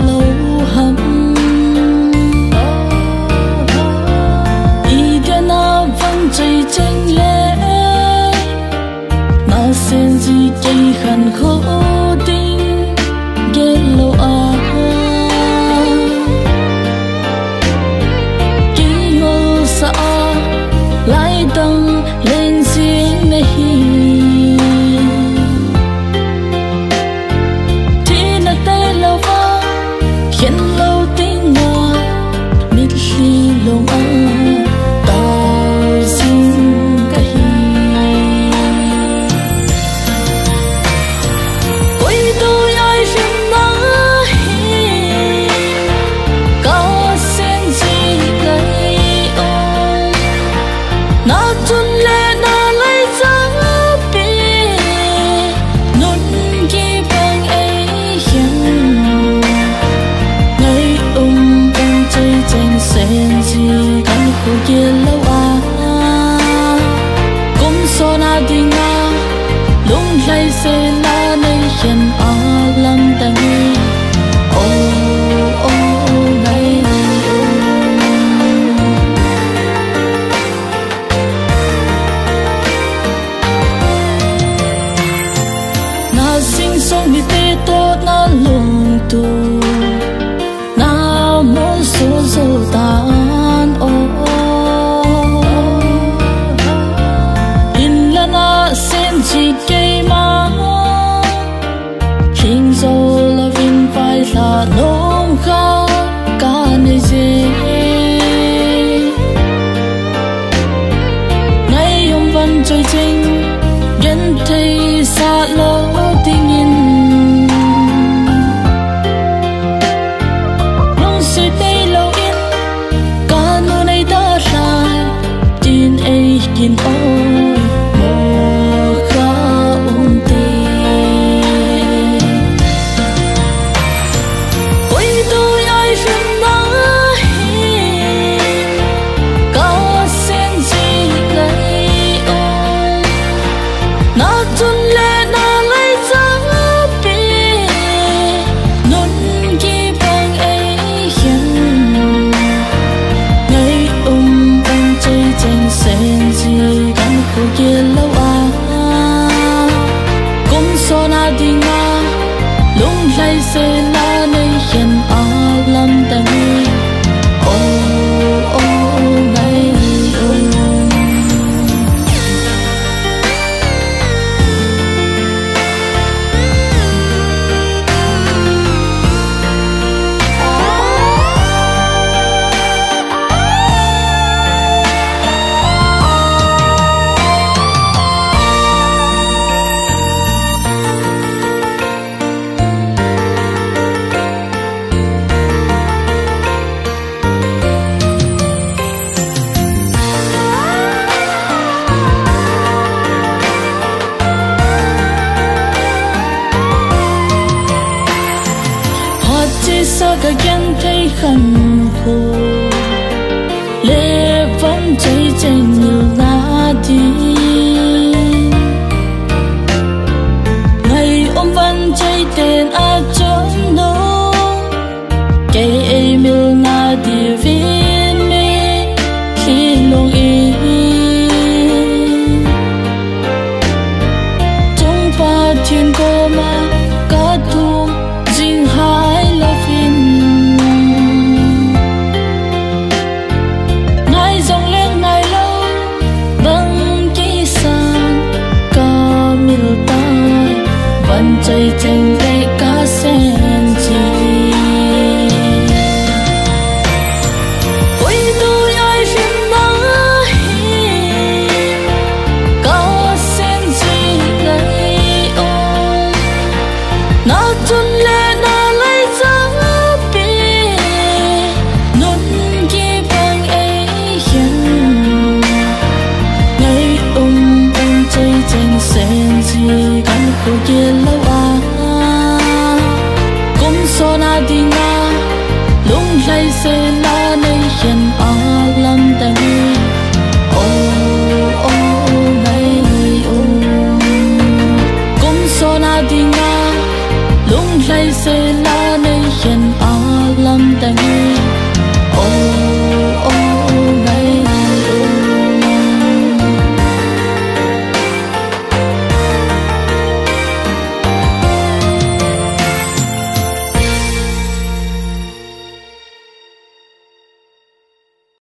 lâu hầm ý dia na vẫn chạy tranh lệ na sen gì cây khăn khó tình ghé lâu kí ngô sa lại đăng lên riêng này khiến lâu tiếng ngờ mít khi lòng tao xin cái ôi tôi ai xin nói có xin gì lấy ôm nó chun lệ nó lấy giấc bì nôn ghi bằng ấy hiện sen gì căn khu kia lâu cũng so na đi nga lung lay se na nay hiện làm tay ô ô ngày na sinh sống đi tê tốt na lung tu muốn số dấu tan in là na sen chỉ cây mà hình dấu là vinh vai là nông khá cả nơi gì ngày hôm vẫn chơi chinh nhân thấy xa lâu tình in in ôi mơ khá ôn tê ôi tôi ai xin nói có xin gì lấy ôm nó chun lệ nó lấy giấc bì nôn ghi bằng ấy hiện ngày bằng chơi tranh sen căn khu kia lâu cũng so na đi nga lung lay se na nay hiện làm tay ô ô ngày sao cả ghen thấy khăn khô lệ vẫn cháy tranh nhiều ngã đi ngày ôm vẫn cháy tên chốn nô cây ấy miêu ngã đi viên mê khi lòng ý trong ba thiên cô mà cả thu dinh hai là ngày dòng lên ngày lâu vâng ký san ca miêu tai vẫn chạy tranh lấy cá sen chi ôi tôi ai xin nói có sen gì lấy ôm nó chun lệ nó lấy giấc bì nôn ghi bằng ấy hiện ngày bằng chơi tranh sen gì căn khu kia lâu cũng so na đi nga lung lay se na nay hiện